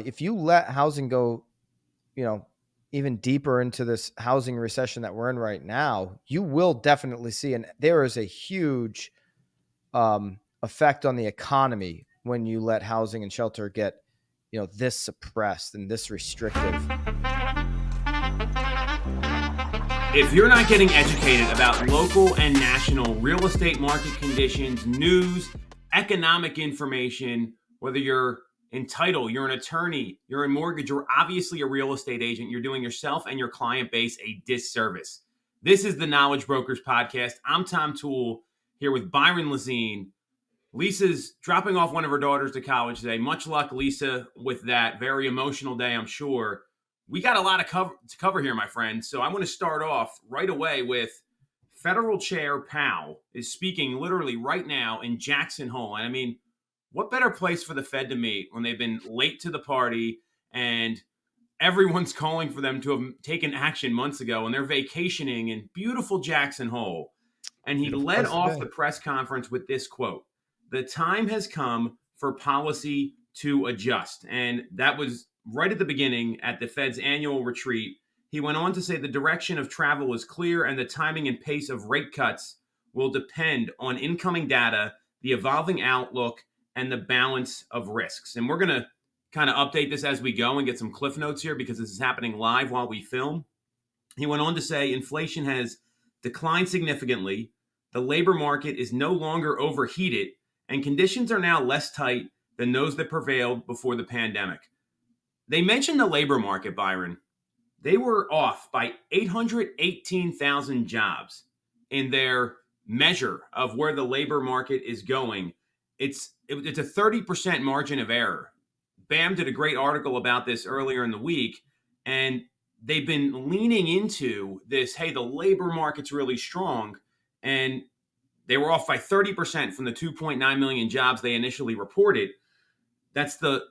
if you let housing go, even deeper into this housing recession that we're in right now, you will definitely see, and there is a huge effect on the economy when you let housing and shelter get, this suppressed and this restrictive. If you're not getting educated about local and national real estate market conditions, news, economic information, whether you're in title, you're an attorney, you're in mortgage, you're obviously a real estate agent, you're doing yourself and your client base a disservice. This is the Knowledge Brokers Podcast. I'm Tom Toole here with Byron Lazine. Lisa's dropping off one of her daughters to college today. Much luck, Lisa, with that. Very emotional day, I'm sure. We got a lot to cover here, my friend. So I want to start off right away with Federal Chair Powell is speaking literally right now in Jackson Hole. And I mean, what better place for the Fed to meet when they've been late to the party and everyone's calling for them to have taken action months ago, and they're vacationing in beautiful Jackson Hole. And he led off the press conference with this quote: "The time has come for policy to adjust." And that was right at the beginning at the Fed's annual retreat. He went on to say the direction of travel is clear and the timing and pace of rate cuts will depend on incoming data, the evolving outlook, and the balance of risks. And we're going to kind of update this as we go and get some cliff notes here because this is happening live while we film. He went on to say inflation has declined significantly, the labor market is no longer overheated, and conditions are now less tight than those that prevailed before the pandemic. They mentioned the labor market, Byron. They were off by 818,000 jobs in their measure of where the labor market is going. It's a 30% margin of error. BAM did a great article about this earlier in the week, and they've been leaning into this, hey, the labor market's really strong, and they were off by 30% from the 2.9 million jobs they initially reported. That's the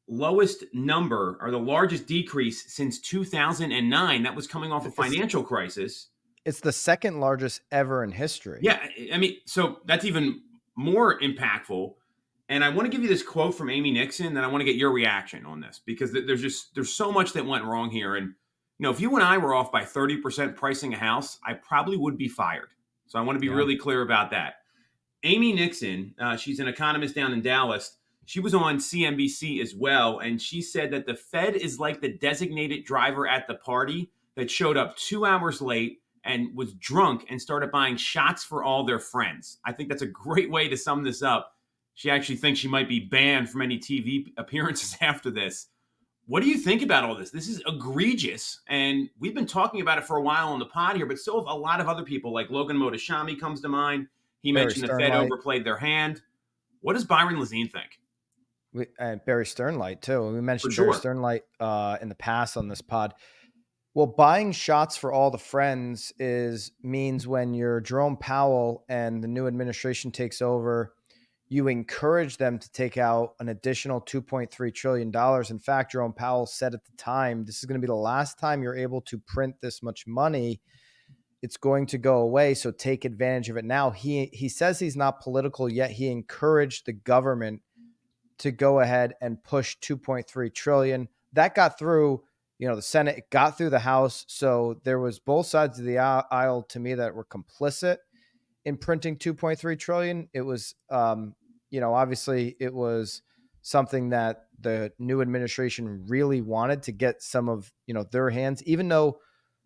lowest number or the largest decrease since 2009. That was coming off a financial crisis. It's the second largest ever in history. Yeah, I mean, so that's even more impactful. And I want to give you this quote from Amy Nixon, and I want to get your reaction on this because there's so much that went wrong here. And if you and I were off by 30% pricing a house, I probably would be fired. So I want to be really clear about that. Amy Nixon, she's an economist down in Dallas. She was on CNBC as well, and she said that the Fed is like the designated driver at the party that showed up 2 hours late and was drunk and started buying shots for all their friends. I think that's a great way to sum this up. She actually thinks she might be banned from any TV appearances after this. What do you think about all this? This is egregious, and we've been talking about it for a while on the pod here, but so have a lot of other people, like Logan Motoshami comes to mind. He mentioned the Fed overplayed their hand. What does Byron Lazine think? And Barry Sternlight too. We mentioned Barry Sternlight in the past on this pod. Well, buying shots for all the friends means when you're Jerome Powell and the new administration takes over, you encourage them to take out an additional $2.3 trillion. In fact, Jerome Powell said at the time, this is going to be the last time you're able to print this much money. It's going to go away, so take advantage of it now. He says he's not political, yet he encouraged the government to go ahead and push 2.3 trillion. That got through, the Senate, it got through the House. So there was both sides of the aisle to me that were complicit in printing 2.3 trillion. It was, obviously it was something that the new administration really wanted to get some of, their hands, even though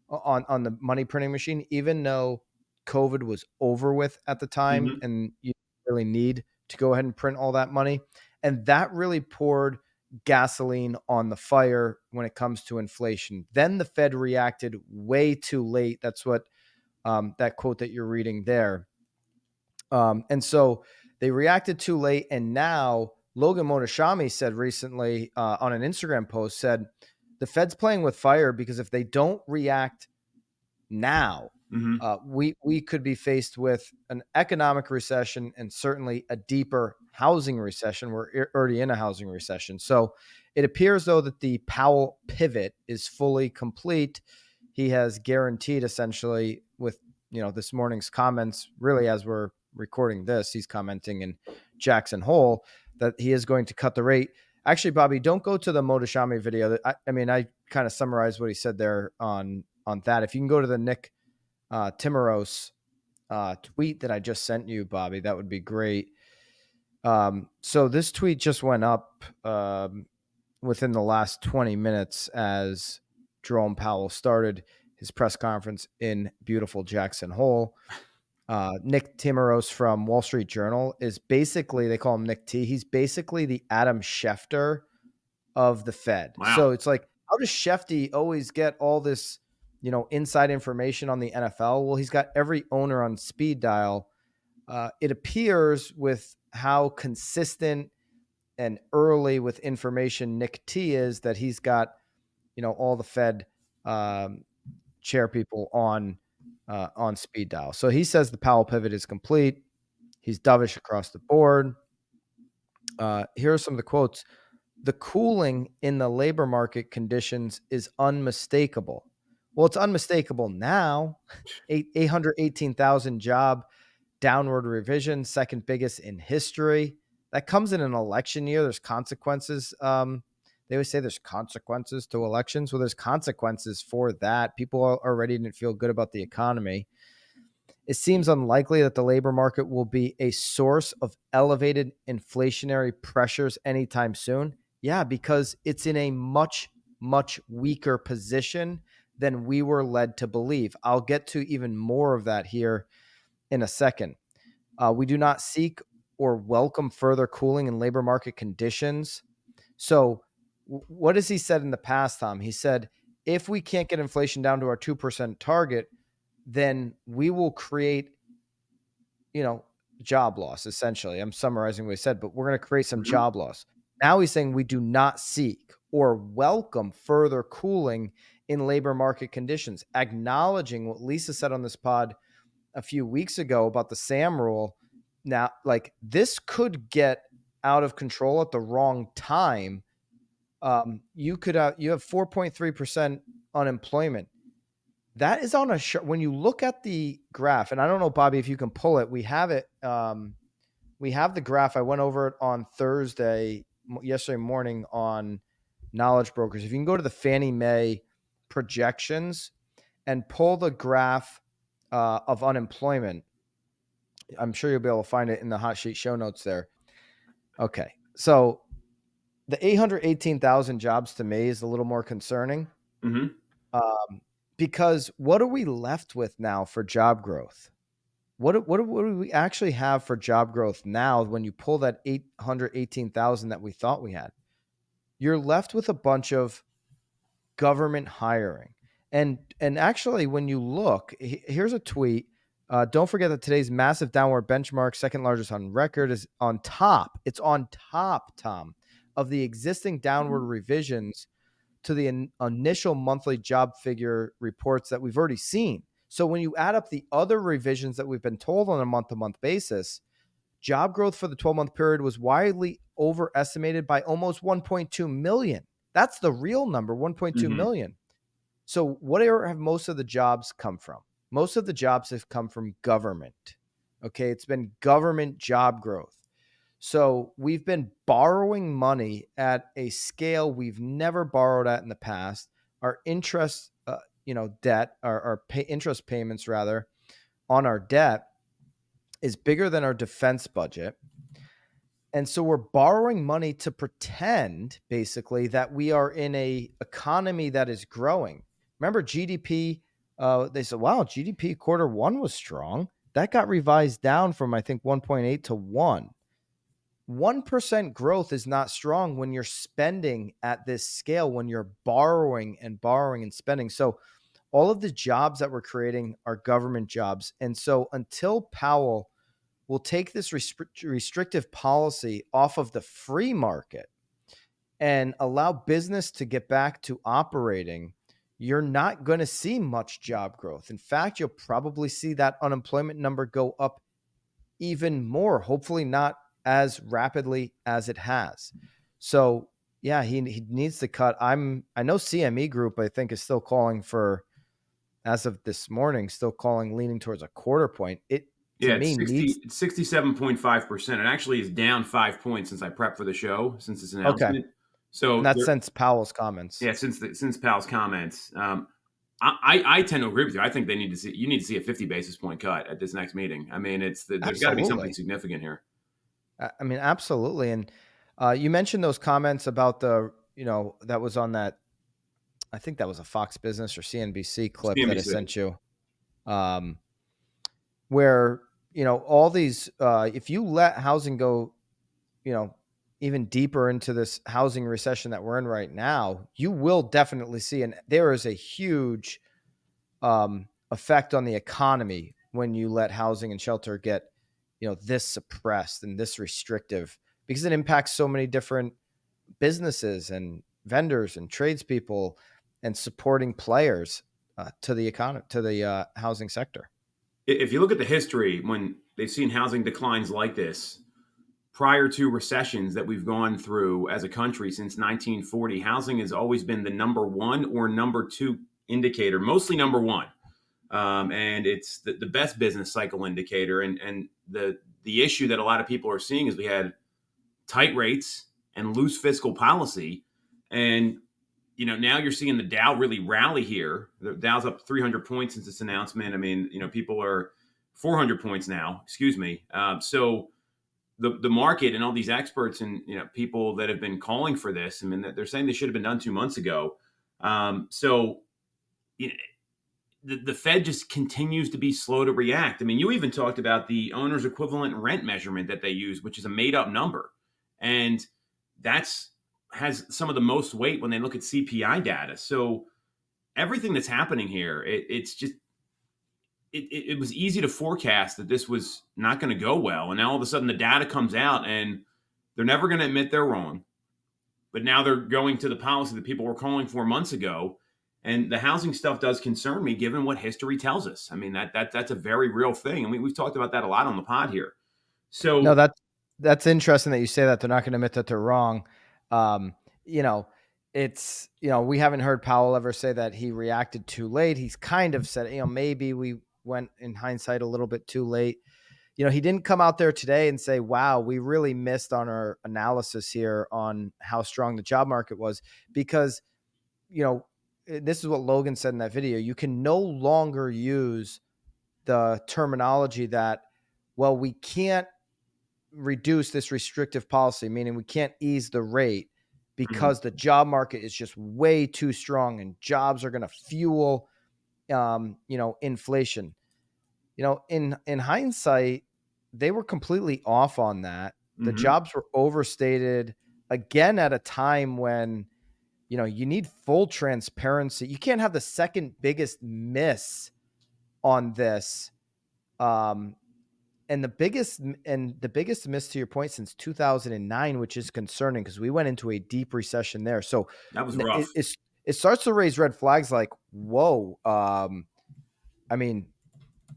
on the money printing machine, even though COVID was over with at the time and you really need to go ahead and print all that money. And that really poured gasoline on the fire when it comes to inflation. Then the Fed reacted way too late. That's what that quote that you're reading there. And so they reacted too late. And now Logan Motoshami said recently on an Instagram post, said the Fed's playing with fire because if they don't react now, we could be faced with an economic recession and certainly a deeper housing recession. We're already in a housing recession. So it appears, though, that the Powell pivot is fully complete. He has guaranteed essentially with, this morning's comments, really as we're recording this, he's commenting in Jackson Hole that he is going to cut the rate. Actually, Bobby, don't go to the Motoshami video. I mean, I kind of summarized what he said there on that. If you can go to the Nick Timiraos tweet that I just sent you, Bobby, that would be great. So this tweet just went up within the last 20 minutes as Jerome Powell started his press conference in beautiful Jackson Hole. Nick Timiraos from Wall Street Journal is basically, they call him Nick T. He's basically the Adam Schefter of the Fed. Wow. So it's like, how does Shefty always get all this, inside information on the NFL? Well, he's got every owner on speed dial. It appears with how consistent and early with information Nick T is that he's got, all the Fed chair people on speed dial. So he says the Powell pivot is complete. He's dovish across the board. Here are some of the quotes. The cooling in the labor market conditions is unmistakable. Well, it's unmistakable now. 818,000 job downward revision, second biggest in history. That comes in an election year. There's consequences. They always say there's consequences to elections. Well, there's consequences for that. People already didn't feel good about the economy. It seems unlikely that the labor market will be a source of elevated inflationary pressures anytime soon. Yeah, because it's in a much, much weaker position than we were led to believe. I'll get to even more of that here in a second. We do not seek or welcome further cooling in labor market conditions. So what has he said in the past, Tom? He said, if we can't get inflation down to our 2% target, then we will create, job loss, essentially. I'm summarizing what he said, but we're going to create some job loss. Now he's saying we do not seek or welcome further cooling in labor market conditions, acknowledging what Lisa said on this pod a few weeks ago about the SAM rule. Now, like, this could get out of control at the wrong time. You have 4.3% unemployment. That is on when you look at the graph, and I don't know, Bobby, if you can pull it. We have it. We have the graph. I went over it on yesterday morning on Knowledge Brokers. If you can go to the Fannie Mae projections and pull the graph of unemployment, I'm sure you'll be able to find it in the hot sheet show notes there. Okay. So the 818,000 jobs to me is a little more concerning. Because what are we left with now for job growth? What do we actually have for job growth now when you pull that 818,000 that we thought we had? You're left with a bunch of government hiring. And actually, when you look, here's a tweet. Don't forget that today's massive downward benchmark, second largest on record, is on top. It's on top, Tom, of the existing downward revisions to the initial monthly job figure reports that we've already seen. So when you add up the other revisions that we've been told on a month-to-month basis, job growth for the 12-month period was widely overestimated by almost 1.2 million. That's the real number, 1.2 million. So where have most of the jobs come from? Most of the jobs have come from government. Okay, it's been government job growth. So we've been borrowing money at a scale we've never borrowed at in the past. Our interest, debt, our interest payments rather, on our debt is bigger than our defense budget. And so we're borrowing money to pretend, basically, that we are in a economy that is growing. Remember GDP? They said, wow, GDP quarter one was strong. That got revised down from, I think, 1.8 to 1. 1% growth is not strong when you're spending at this scale, when you're borrowing and spending. So all of the jobs that we're creating are government jobs. And so until Powell will take this restrictive policy off of the free market and allow business to get back to operating, you're not going to see much job growth. In fact, you'll probably see that unemployment number go up even more, hopefully not as rapidly as it has. So yeah, he needs to cut. I know CME Group, I think, is still calling for, as of this morning, leaning towards a quarter point. to Yeah, me needs. it's 67.5%. It actually is down 5 points since I prepped for the show, since this Okay. announcement. And So that's there, since Powell's comments. yeah, since Powell's comments, I tend to agree with you. I think you need to see a 50 basis point cut at this next meeting. I mean, there's got to be something Absolutely. significant here. I mean, absolutely. And you mentioned those comments about that was on that. I think that was a Fox Business or CNBC clip that I CNBC. sent you, um, where, all these, if you let housing go, you know, even deeper into this housing recession that we're in right now, you will definitely see, and there is a huge effect on the economy when you let housing and shelter get, this suppressed and this restrictive, because it impacts so many different businesses and vendors and tradespeople and supporting players to the economy, to the housing sector. If you look at the history, when they've seen housing declines like this, prior to recessions that we've gone through as a country since 1940, housing has always been the number one or number two indicator, mostly number one. And it's the best business cycle indicator. And the issue that a lot of people are seeing is we had tight rates and loose fiscal policy. And now you're seeing the Dow really rally here. The Dow's up 300 points since this announcement. I mean, people are 400 points now. Excuse me. So the market and all these experts and people that have been calling for this, I mean, they're saying they should have been done 2 months ago. So the Fed just continues to be slow to react. I mean, you even talked about the owner's equivalent rent measurement that they use, which is a made up number, and has some of the most weight when they look at CPI data. So everything that's happening here, it's just it was easy to forecast that this was not going to go well. And now all of a sudden the data comes out and they're never going to admit they're wrong. But now they're going to the policy that people were calling for months ago. And the housing stuff does concern me given what history tells us. I mean, that's a very real thing. And we've talked about that a lot on the pod here. No, So that's interesting that you say that. They're not going to admit that they're wrong. Um, you know, it's, we haven't heard Powell ever say that he reacted too late. He's kind of said, maybe we went in hindsight a little bit too late. He didn't come out there today and say, wow, we really missed on our analysis here on how strong the job market was, because, this is what Logan said in that video. You can no longer use the terminology that, well, we can't reduce this restrictive policy, meaning we can't ease the rate because the job market is just way too strong and jobs are going to fuel, inflation. In hindsight, they were completely off on that. The jobs were overstated again at a time when, you need full transparency. You can't have the second biggest miss on this. And the biggest miss, to your point, since 2009, which is concerning because we went into a deep recession there. So that was rough. It starts to raise red flags like, whoa. I mean,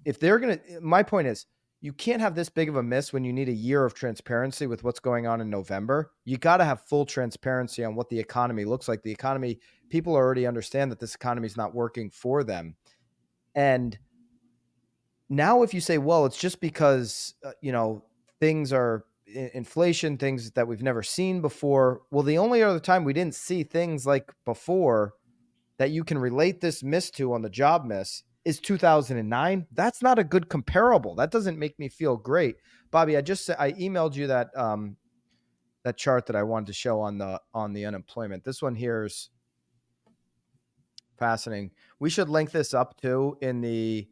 if they're going to, my point is, you can't have this big of a miss when you need a year of transparency with what's going on in November. You got to have full transparency on what the economy looks like. The economy, people already understand that this economy is not working for them. And now if you say, well, it's just because, things are inflation, things that we've never seen before. Well, the only other time we didn't see things like before that you can relate this miss to on the job miss is 2009. That's not a good comparable. That doesn't make me feel great. Bobby, I emailed you that that chart that I wanted to show on the unemployment. This one here is fascinating. We should link this up too in the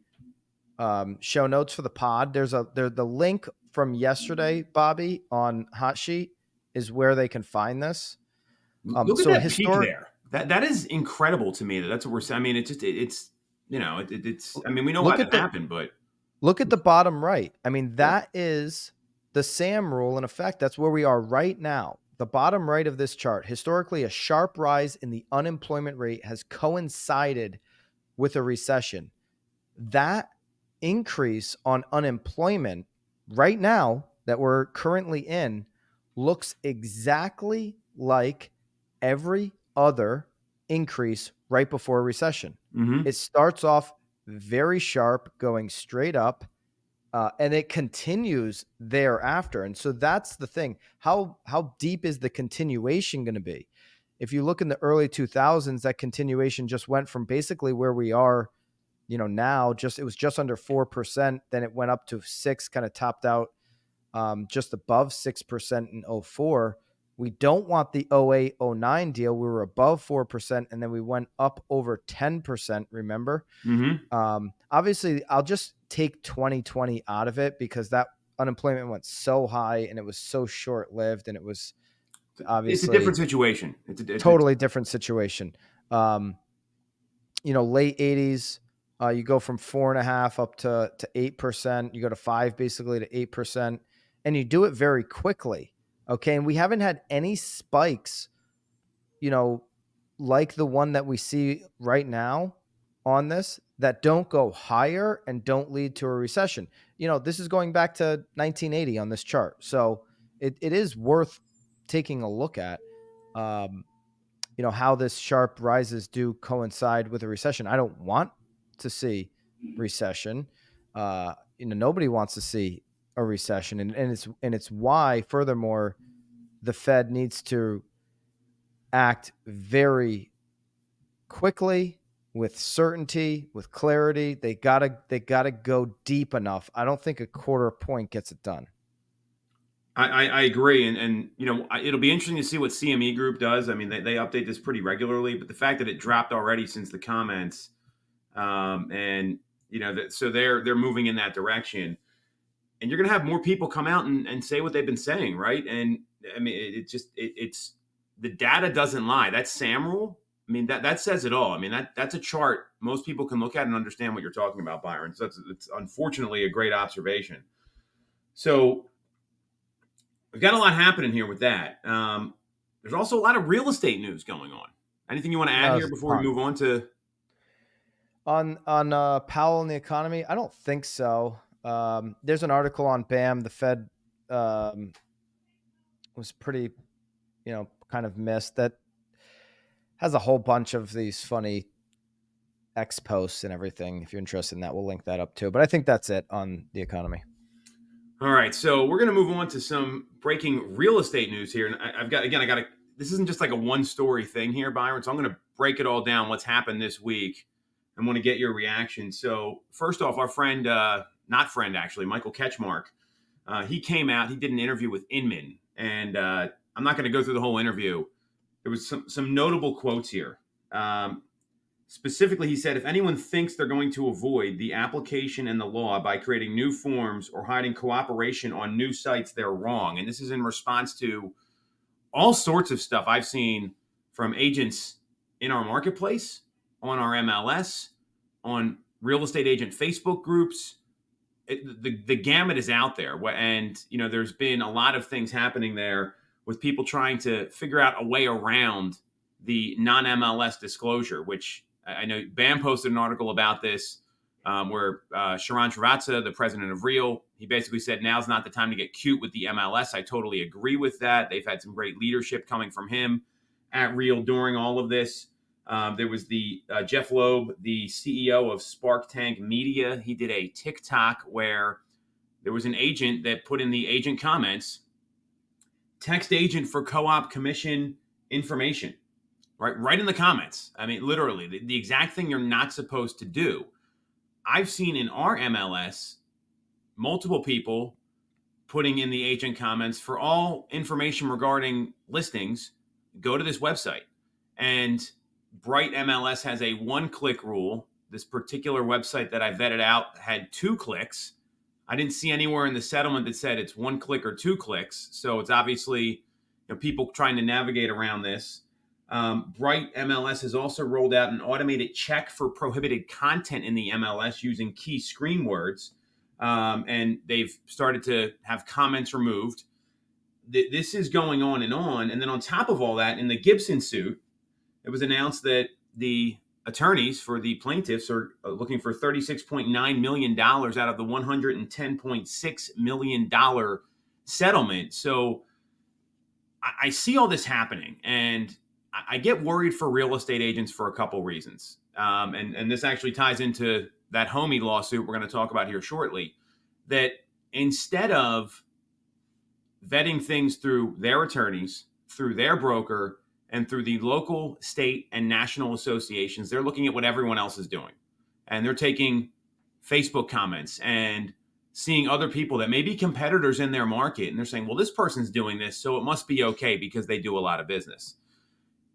show notes for the pod. There's the link from yesterday, Bobby, on Hot Sheet is where they can find this. Look at that peak there. That is incredible to me. That's what we're saying. I mean, it's I mean, we know why that happened, but look at the bottom right. I mean, that is the SAM rule in effect. That's where we are right now. The bottom right of this chart, historically, a sharp rise in the unemployment rate has coincided with a recession. That increase on unemployment right now that we're currently in looks exactly like every other increase right before a recession. It starts off very sharp, going straight up, and it continues thereafter. And so that's the thing. How deep is the continuation going to be? If you look in the early 2000s, that continuation just went from basically where we are, now, it was just under 4%. Then it went up to 6, kind of topped out just above 6% in 04. We don't want the 08, 09 deal. We were above 4%, and then we went up over 10%, remember? Obviously, I'll just take 2020 out of it because that unemployment went so high and it was so short-lived, and it was obviously it's a different situation. It's totally different situation. Late 80s, you go from 4.5 up to 8%. You go to 5 basically to 8%, and you do it very quickly. Okay. And we haven't had any spikes, like the one that we see right now on this, that don't go higher and don't lead to a recession. This is going back to 1980 on this chart. So it is worth taking a look at, how this sharp rises do coincide with a recession. I don't want to see recession. Nobody wants to see a recession. And it's why, furthermore, the Fed needs to act very quickly, with certainty, with clarity. They gotta go deep enough. I don't think a quarter point gets it done. I agree, and it'll be interesting to see what CME Group does. I mean, they update this pretty regularly, but the fact that it dropped already since the comments, and so they're moving in that direction, and you're going to have more people come out and say what they've been saying, right? And I mean, it's the data doesn't lie. That SAM rule, I mean, that says it all. I mean, that's a chart most people can look at and understand what you're talking about, Byron. So it's unfortunately a great observation. So we've got a lot happening here with that. There's also a lot of real estate news going on. Anything you want to add here before we move on to Powell and the economy? I don't think so. There's an article on BAM. The Fed was pretty, kind of missed, that has a whole bunch of these funny X posts and everything. If you're interested in that, we'll link that up too. But I think that's it on the economy. All right, so we're going to move on to some breaking real estate news here. And I got to, this isn't just like a one story thing here, Byron. So I'm going to break it all down, what's happened this week. I want to get your reaction. So first off, our friend, Michael Ketchmark, he came out, he did an interview with Inman, and I'm not going to go through the whole interview. There was some notable quotes here. Specifically, he said, if anyone thinks they're going to avoid the application and the law by creating new forms or hiding cooperation on new sites, they're wrong. And this is in response to all sorts of stuff I've seen from agents in our marketplace, on our MLS, on real estate agent Facebook groups. The gamut is out there. And, there's been a lot of things happening there with people trying to figure out a way around the non-MLS disclosure, which I know BAM posted an article about this where Sharon Travaza, the president of Real, he basically said, now's not the time to get cute with the MLS. I totally agree with that. They've had some great leadership coming from him at Real during all of this. There was the Jeff Loeb, the CEO of Spark Tank Media. He did a TikTok where there was an agent that put in the agent comments, text agent for co-op commission information. Right in the comments. I mean, literally, the exact thing you're not supposed to do. I've seen in our MLS multiple people putting in the agent comments, for all information regarding listings, go to this website. And Bright MLS has a one-click rule. This particular website that I vetted out had 2 clicks. I didn't see anywhere in the settlement that said it's 1 click or 2 clicks. So it's obviously people trying to navigate around this. Bright MLS has also rolled out an automated check for prohibited content in the MLS using key screen words. And they've started to have comments removed. This is going on. And then on top of all that, in the Gibson suit, it was announced that the attorneys for the plaintiffs are looking for $36.9 million out of the $110.6 million settlement. So I see all this happening, and I get worried for real estate agents for a couple reasons. And this actually ties into that Homey lawsuit we're going to talk about here shortly. that instead of vetting things through their attorneys, through their broker, and through the local, state, and national associations, they're looking at what everyone else is doing. And they're taking Facebook comments and seeing other people that may be competitors in their market. And they're saying, well, this person's doing this, so it must be okay because they do a lot of business.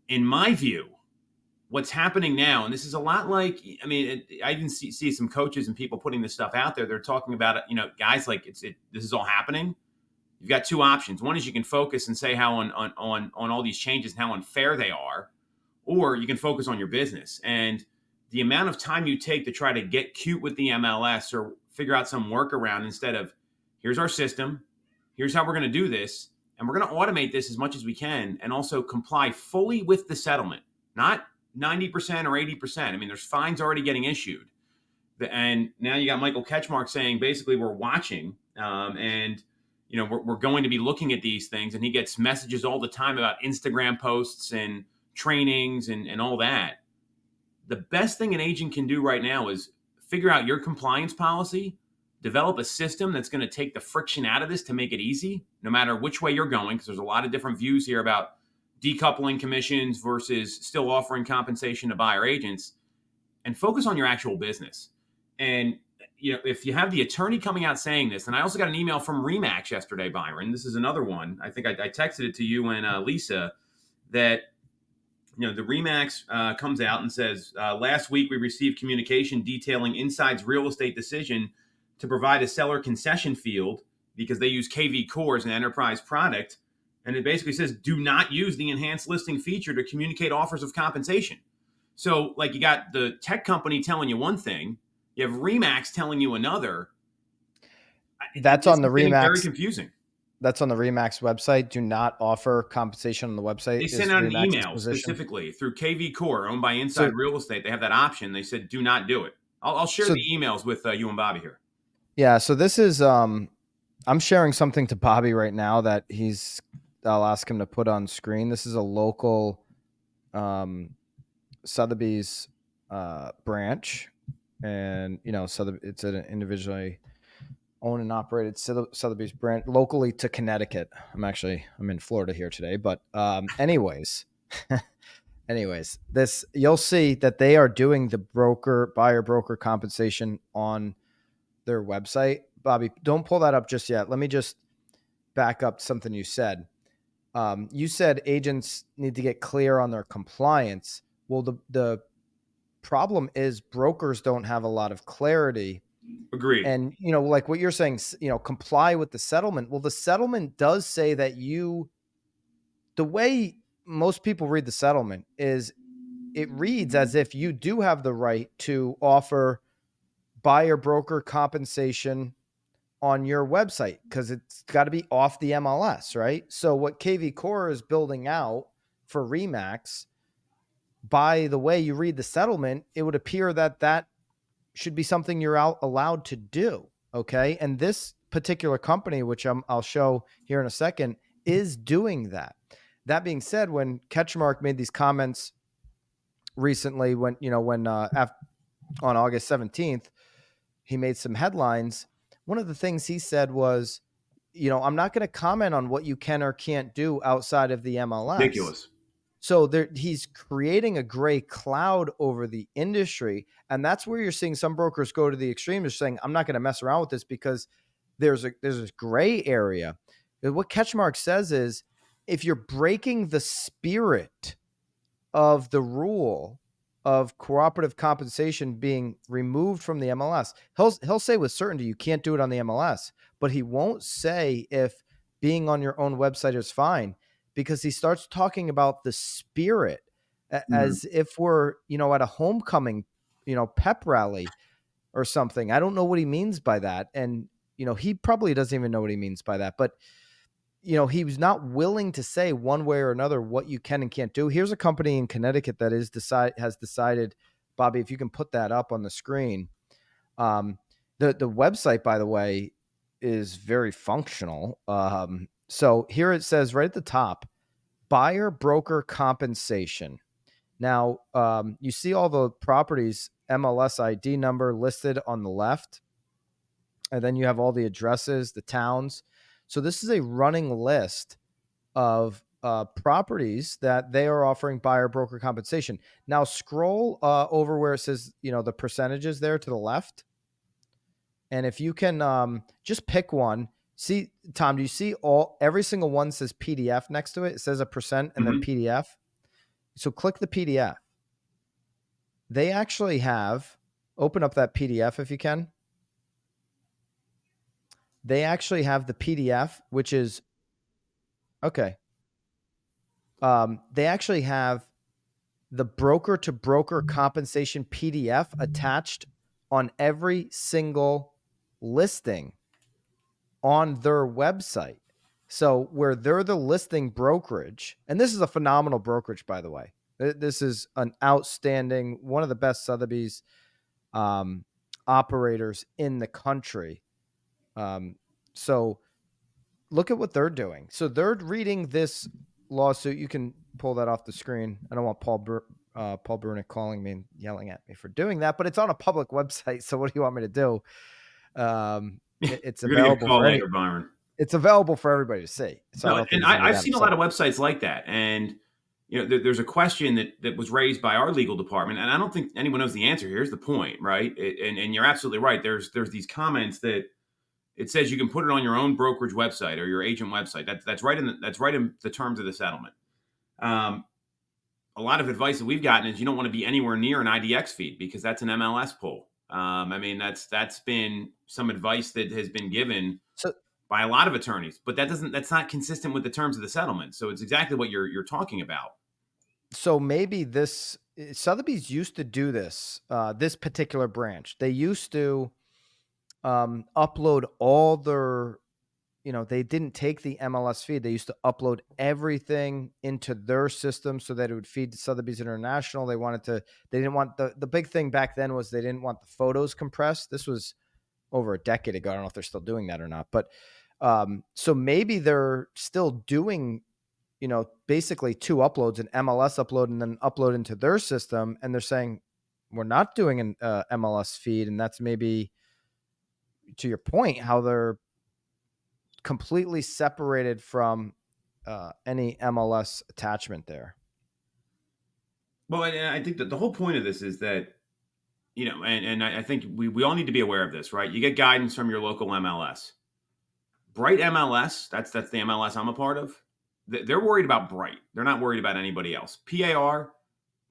In my view, what's happening now, and this is a lot like, I mean, I even see some coaches and people putting this stuff out there. They're talking about it, guys, like this is all happening. You've got two options. One is you can focus and say how on all these changes and how unfair they are, or you can focus on your business. And the amount of time you take to try to get cute with the MLS or figure out some workaround instead of here's our system, here's how we're going to do this, and we're going to automate this as much as we can and also comply fully with the settlement, not 90% or 80%. I mean, there's fines already getting issued. And now you got Michael Ketchmark saying basically we're watching and we're going to be looking at these things, and he gets messages all the time about Instagram posts and trainings and all that. The best thing an agent can do right now is figure out your compliance policy, develop a system that's going to take the friction out of this to make it easy, no matter which way you're going, because there's a lot of different views here about decoupling commissions versus still offering compensation to buyer agents, and focus on your actual business. And if you have the attorney coming out saying this, and I also got an email from RE/MAX yesterday, Byron. This is another one. I think I texted it to you and Lisa that the RE/MAX comes out and says, last week we received communication detailing Inside's real estate decision to provide a seller concession field because they use KV Core as an enterprise product. And it basically says, do not use the enhanced listing feature to communicate offers of compensation. So like you got the tech company telling you one thing, you have RE/MAX telling you another. That's on the RE/MAX. Very confusing. That's on the RE/MAX website. Do not offer compensation on the website. They sent out an email specifically through KV Core, owned by Inside Real Estate. They have that option. They said, do not do it. I'll share the emails with you and Bobby here. Yeah. So this is, I'm sharing something to Bobby right now that I'll ask him to put on screen. This is a local Sotheby's branch. And, it's an individually owned and operated Sotheby's branch locally to Connecticut. I'm in Florida here today, but anyways, this, you'll see that they are doing the buyer broker compensation on their website. Bobby, don't pull that up just yet. Let me just back up something you said. You said agents need to get clear on their compliance. Well, the problem is brokers don't have a lot of clarity. Agreed. And, like what you're saying, comply with the settlement. Well, the settlement does say that the way most people read the settlement is it reads as if you do have the right to offer buyer broker compensation on your website because it's got to be off the MLS, right? So what KV Core is building out for RE/MAX, by the way you read the settlement, it would appear that should be something you're allowed to do. Okay. And this particular company, which I'll show here in a second, is doing that. That being said, when Ketchmark made these comments recently, when on August 17th, he made some headlines. One of the things he said was, I'm not going to comment on what you can or can't do outside of the MLS. Ridiculous. So he's creating a gray cloud over the industry. And that's where you're seeing some brokers go to the extreme. They're saying, I'm not going to mess around with this because there's this gray area. And what Ketchmark says is, if you're breaking the spirit of the rule of cooperative compensation being removed from the MLS, he'll say with certainty you can't do it on the MLS, but he won't say if being on your own website is fine, because he starts talking about the spirit as if we're, at a homecoming, pep rally or something. I don't know what he means by that. And, he probably doesn't even know what he means by that, but he was not willing to say one way or another what you can and can't do. Here's a company in Connecticut that has decided, Bobby, if you can put that up on the screen. The website, by the way, is very functional. So here it says right at the top, buyer broker compensation. Now, you see all the properties MLS ID number listed on the left. And then you have all the addresses, the towns. So this is a running list of properties that they are offering buyer broker compensation. Now scroll over where it says, the percentages there to the left. And if you can just pick one, see, Tom, do you see every single one says PDF next to it? It says a percent and then PDF. So click the PDF. They actually have, open up that PDF if you can. They actually have the PDF, which is, okay. They actually have the broker to broker compensation PDF attached on every single listing on their website. So where they're the listing brokerage, and this is a phenomenal brokerage, by the way. This is an outstanding, one of the best Sotheby's operators in the country. So look at what they're doing. So they're reading this lawsuit. You can pull that off the screen. I don't want Paul Brunick calling me and yelling at me for doing that, but it's on a public website. So what do you want me to do? It's available for later, Byron. It's available for everybody to see. So I've seen a lot of websites like that, and there's a question that was raised by our legal department, and I don't think anyone knows the answer. Here's the point, right? And you're absolutely right. There's these comments that it says you can put it on your own brokerage website or your agent website. That's right in the terms of the settlement. A lot of advice that we've gotten is you don't want to be anywhere near an IDX feed because that's an MLS pull. That's been some advice that has been given by a lot of attorneys, but that's not consistent with the terms of the settlement. So it's exactly what you're talking about. So maybe Sotheby's used to do this particular branch. They used to upload all their, they didn't take the MLS feed. They used to upload everything into their system so that it would feed to Sotheby's International. They didn't want the big thing back then was they didn't want the photos compressed. This was over a decade ago. I don't know if they're still doing that or not, but so maybe they're still doing, basically 2 uploads, an MLS upload and then upload into their system. And they're saying, we're not doing an MLS feed. And that's maybe, to your point, how they're completely separated from any MLS attachment there. Well, and I think that the whole point of this is that, and I think we all need to be aware of this, right? You get guidance from your local MLS. Bright MLS, that's the MLS I'm a part of. They're worried about Bright. They're not worried about anybody else. PAR,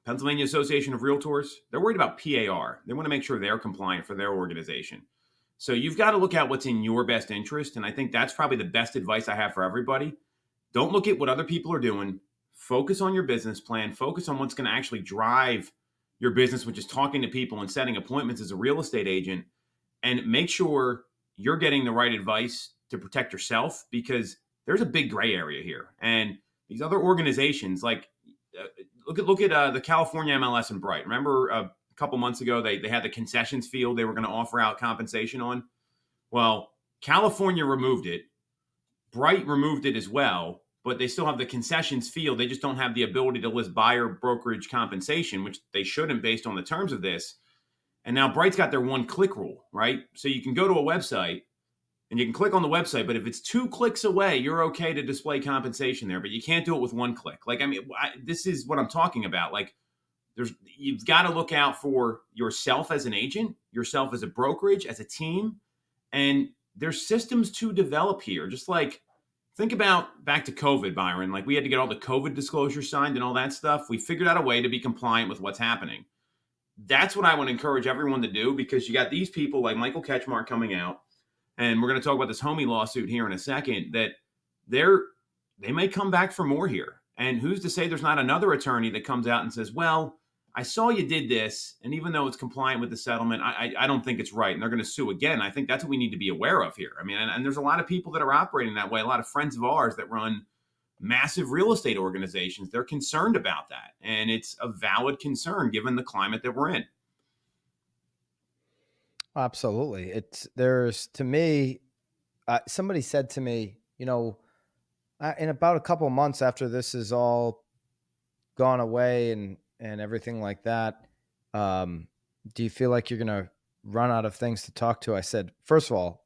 Pennsylvania Association of Realtors, they're worried about PAR. They want to make sure they're compliant for their organization. So you've got to look at what's in your best interest. And I think that's probably the best advice I have for everybody. Don't look at what other people are doing. Focus on your business plan. Focus on what's going to actually drive your business, which is talking to people and setting appointments as a real estate agent. And make sure you're getting the right advice to protect yourself, because there's a big gray area here. And these other organizations, like look at the California MLS and Bright. Remember a couple months ago, they had the concessions field they were going to offer out compensation on. Well, California removed it. Bright removed it as well, but they still have the concessions field. They just don't have the ability to list buyer brokerage compensation, which they shouldn't based on the terms of this. And now Bright's got their 1-click rule, right? So you can go to a website and you can click on the website, but if it's 2 clicks away, you're okay to display compensation there, but you can't do it with 1 click. This is what I'm talking about. You've got to look out for yourself as an agent, yourself as a brokerage, as a team, and there's systems to develop here. Just like, think about back to COVID, Byron. Like, we had to get all the COVID disclosures signed and all that stuff. We figured out a way to be compliant with what's happening. That's what I want to encourage everyone to do, because you got these people like Michael Ketchmark coming out, and we're going to talk about this homie lawsuit here in a second, that they may come back for more here. And who's to say there's not another attorney that comes out and says, well, I saw you did this, and even though it's compliant with the settlement, I don't think it's right. And they're going to sue again. I think that's what we need to be aware of here. I mean, and there's a lot of people that are operating that way. A lot of friends of ours that run massive real estate organizations, they're concerned about that. And it's a valid concern given the climate that we're in. Absolutely. To me, somebody said to me, in about a couple of months after this is all gone away and everything like that, do you feel like you're going to run out of things to talk to? I said, first of all,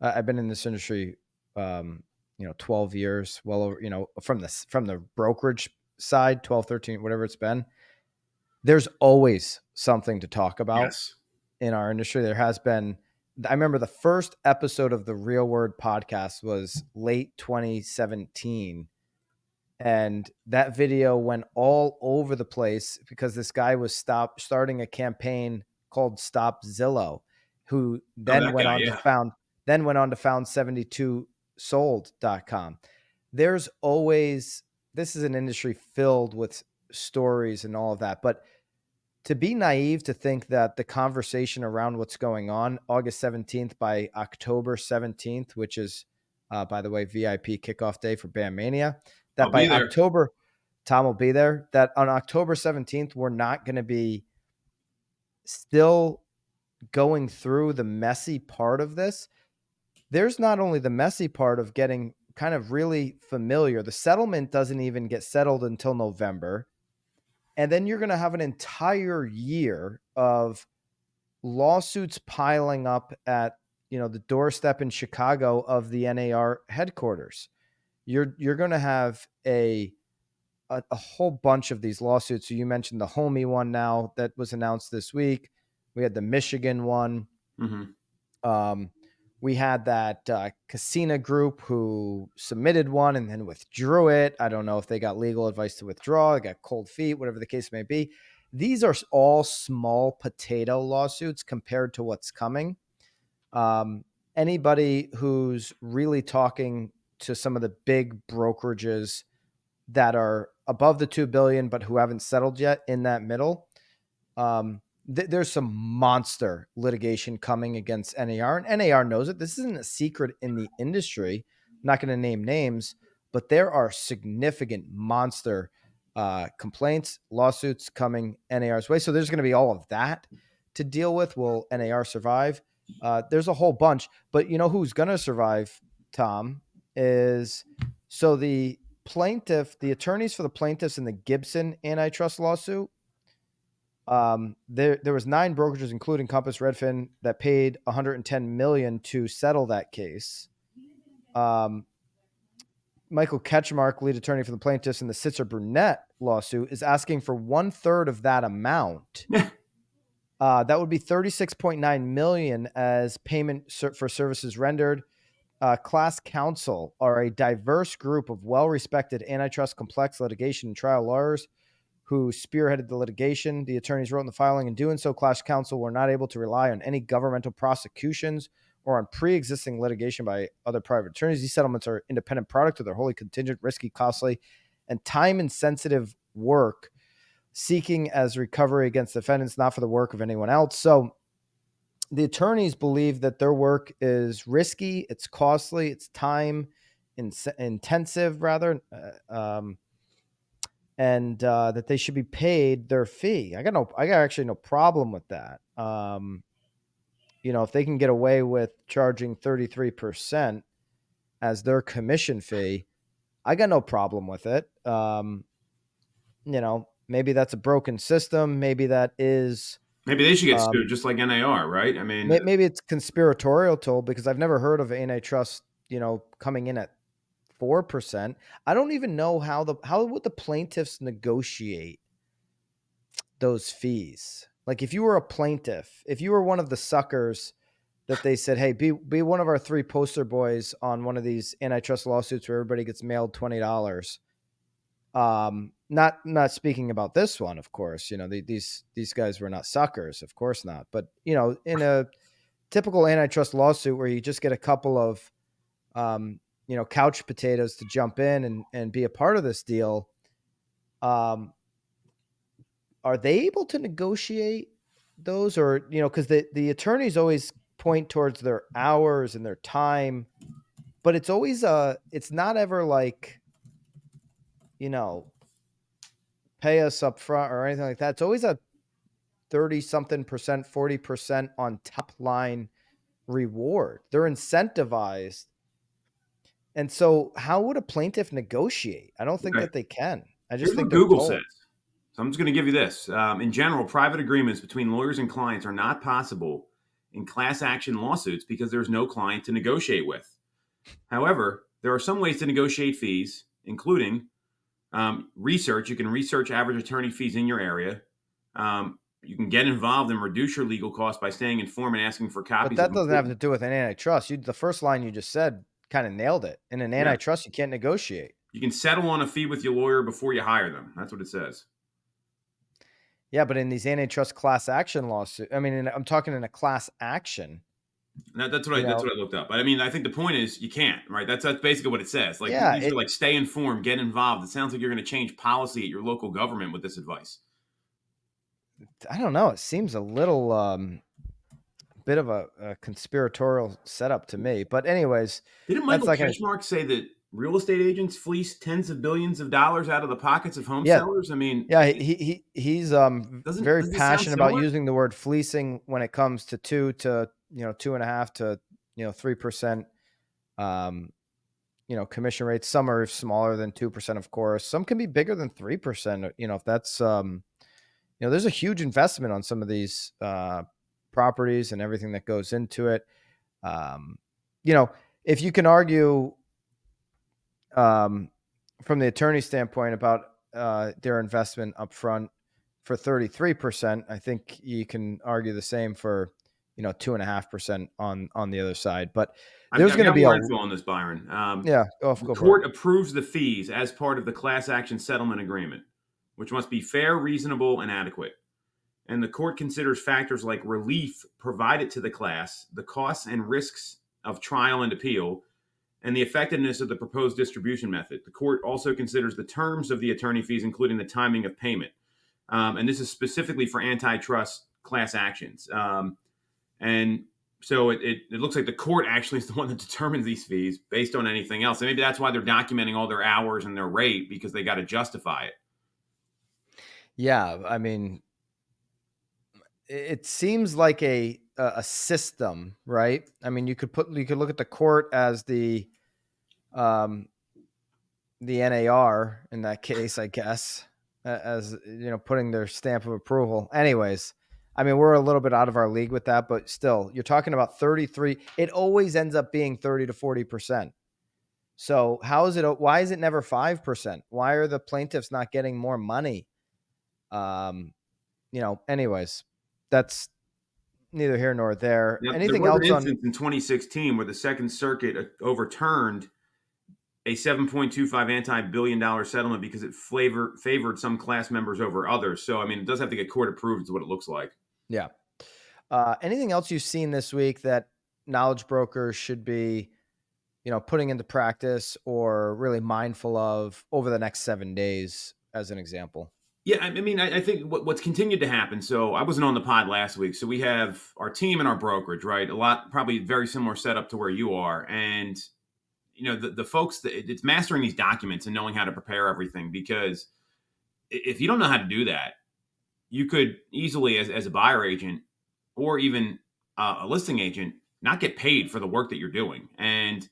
I've been in this industry, 12 years, well over, from the brokerage side, 12, 13, whatever it's been. There's always something to talk about Yes. in our industry. There has been. I remember the first episode of the Real Word podcast was late 2017. And that video went all over the place because this guy was starting a campaign called Stop Zillow, who Oh, then that went guy. on to Yeah. found 72sold.com. There's always, this is an industry filled with stories and all of that, but to be naive to think that the conversation around what's going on August 17th by October 17th, which is, by the way, VIP kickoff day for Bam Mania, I'll that be by there. October, Tom will be there, that on October 17th, we're not going to be still going through the messy part of this. There's not only the messy part of getting kind of really familiar. The settlement doesn't even get settled until November. And then you're going to have an entire year of lawsuits piling up at, the doorstep in Chicago of the NAR headquarters. You're going to have a whole bunch of these lawsuits. So you mentioned the Homey one now that was announced this week. We had the Michigan one. Mm-hmm. We had that Casina group who submitted one and then withdrew it. I don't know if they got legal advice to withdraw. They got cold feet, whatever the case may be. These are all small potato lawsuits compared to what's coming. Anybody who's really talking to some of the big brokerages that are above the 2 billion, but who haven't settled yet in that middle, there's some monster litigation coming against NAR, and NAR knows it. This isn't a secret in the industry. I'm not going to name names, but there are significant monster complaints, lawsuits coming NAR's way. So there's going to be all of that to deal with. Will NAR survive? There's a whole bunch, but you know who's going to survive, Tom, is so the attorneys for the plaintiffs in the Gibson antitrust lawsuit. There was 9 brokerages, including Compass Redfin, that paid $110 million to settle that case. Michael Ketchmark, lead attorney for the plaintiffs in the Sitzer Burnett lawsuit, is asking for 1/3 of that amount. That would be $36.9 million as payment for services rendered. Class counsel are a diverse group of well-respected antitrust complex litigation and trial lawyers who spearheaded the litigation. The attorneys wrote in the filing, in doing so, class counsel were not able to rely on any governmental prosecutions or on pre-existing litigation by other private attorneys. These settlements are independent product of their wholly contingent, risky, costly, and time-insensitive work seeking as recovery against defendants, not for the work of anyone else. So the attorneys believe that their work is risky, it's costly, it's time intensive, rather, and that they should be paid their fee. I got actually no problem with that. If they can get away with charging 33% as their commission fee, I got no problem with it. Maybe that's a broken system. Maybe that is. Maybe they should get sued just like NAR, right? I mean, maybe it's conspiratorial tool because I've never heard of antitrust, coming in at 4%. I don't even know how would the plaintiffs negotiate those fees. Like if you were a plaintiff, if you were one of the suckers that they said, hey, be one of our 3 poster boys on one of these antitrust lawsuits where everybody gets mailed $20. Not speaking about this one, of course, these guys were not suckers, of course not. But, in a typical antitrust lawsuit where you just get a couple of, couch potatoes to jump in and be a part of this deal, are they able to negotiate those? Or, because the attorneys always point towards their hours and their time, but it's always it's not ever like, pay us up front or anything like that. It's always a 30-something percent, 40% on top line reward. They're incentivized. And so how would a plaintiff negotiate? I don't think that they can. I just here's think what they're Google told. says. So I'm just going to give you this. In general, private agreements between lawyers and clients are not possible in class action lawsuits because there's no client to negotiate with. However, there are some ways to negotiate fees, including research. You can research average attorney fees in your area. You can get involved and reduce your legal costs by staying informed and asking for But copies that of doesn't have to important. do with an antitrust. The first line you just said kind of nailed it. In an Yeah. antitrust, you can't negotiate. You can settle on a fee with your lawyer before you hire them. That's what it says. Yeah, but in these antitrust class action lawsuits, I mean, I'm talking in a class action. That's what I looked up. But I mean, I think the point is you can't, right? That's basically what it says. Like Yeah, these are like stay informed, get involved. It sounds like you're going to change policy at your local government with this advice. I don't know. It seems a little bit of a conspiratorial setup to me. But anyways, Didn't that's Michael like Ketchmark say that real estate agents fleece tens of billions of dollars out of the pockets of home yeah, sellers? I mean, yeah. He's very does this sound passionate about similar? using the word fleecing when it comes to 2.5 to 3%. Commission rates. Some are smaller than 2%, of course. Some can be bigger than 3%. If that's there's a huge investment on some of these properties and everything that goes into it. If you can argue from the attorney standpoint about their investment up front for 33%, I think you can argue the same for 2.5% on the other side. But there's going to be more info on this, Byron. The court approves the fees as part of the class action settlement agreement, which must be fair, reasonable, and adequate. And the court considers factors like relief provided to the class, the costs and risks of trial and appeal, and the effectiveness of the proposed distribution method. The court also considers the terms of the attorney fees, including the timing of payment. And this is specifically for antitrust class actions. And so it looks like the court actually is the one that determines these fees based on anything else. And maybe that's why they're documenting all their hours and their rate, because they got to justify it. Yeah, I mean, it seems like a system, right? I mean, you could look at the court as the NAR in that case, I guess, as putting their stamp of approval. Anyways, I mean, we're a little bit out of our league with that, but still, you're talking about 33. It always ends up being 30 to 40%. So why is it never 5%? Why are the plaintiffs not getting more money? Anyways, that's neither here nor there. Now, Anything there was else an instance in 2016 where the Second Circuit overturned a $7.25 anti-billion-dollar settlement because it favored some class members over others. So, I mean, it does have to get court approved is what it looks like. Yeah. Anything else you've seen this week that knowledge brokers should be, putting into practice or really mindful of over the next 7 days, as an example? Yeah, I mean, I think what's continued to happen. So I wasn't on the pod last week. So we have our team and our brokerage, right? A lot, probably very similar setup to where you are. And, the folks, it's mastering these documents and knowing how to prepare everything. Because if you don't know how to do that, you could easily, as a buyer agent or even a listing agent, not get paid for the work that you're doing. And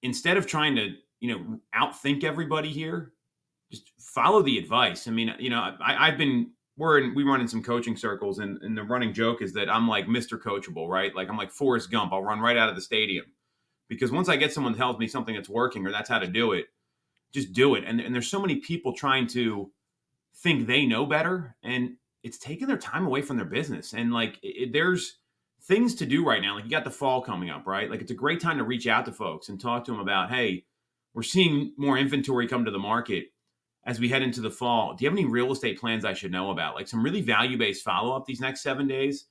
instead of trying to, outthink everybody here, just follow the advice. I mean, we run in some coaching circles, and the running joke is that I'm like Mr. Coachable, right? Like I'm like Forrest Gump. I'll run right out of the stadium because once I get someone that tells me something that's working or that's how to do it, just do it. And there's so many people trying to think they know better, and it's taking their time away from their business. And like, there's things to do right now. Like you got the fall coming up, right? Like it's a great time to reach out to folks and talk to them about, hey, we're seeing more inventory come to the market as we head into the fall. Do you have any real estate plans I should know about? Like some really value-based follow-up these next 7 days.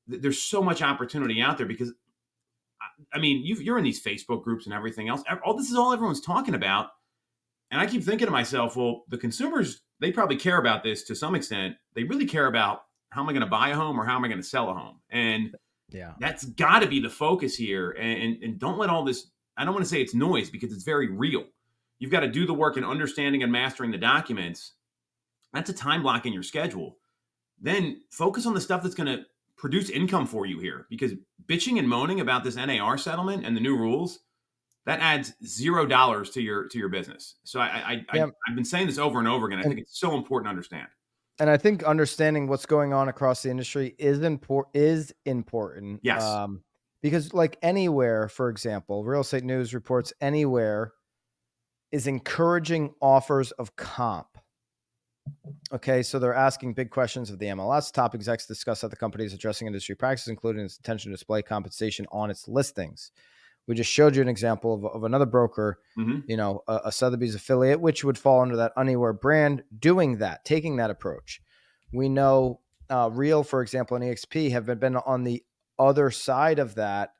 There's so much opportunity out there because, I mean, you're in these Facebook groups and everything else. This is all everyone's talking about. And I keep thinking to myself, well, the consumers, they probably care about this to some extent. They really care about how am I going to buy a home or how am I going to sell a home? And yeah, that's got to be the focus here. And don't let all this, I don't want to say it's noise because it's very real. You've got to do the work in understanding and mastering the documents. That's a time block in your schedule. Then focus on the stuff that's going to produce income for you here, because bitching and moaning about this NAR settlement and the new rules, that adds $0 to your business. So I've been saying this over and over again. I think it's so important to understand. And I think understanding what's going on across the industry is important. Yes. Because like anywhere, for example, Real Estate News reports anywhere is encouraging offers of comp. Okay, so they're asking big questions of the MLS. Top execs discuss how the company is addressing industry practices, including its intention to display compensation on its listings. We just showed you an example of another broker, a Sotheby's affiliate, which would fall under that Anywhere brand, doing that, taking that approach. We know Real, for example, and EXP have been on the other side of that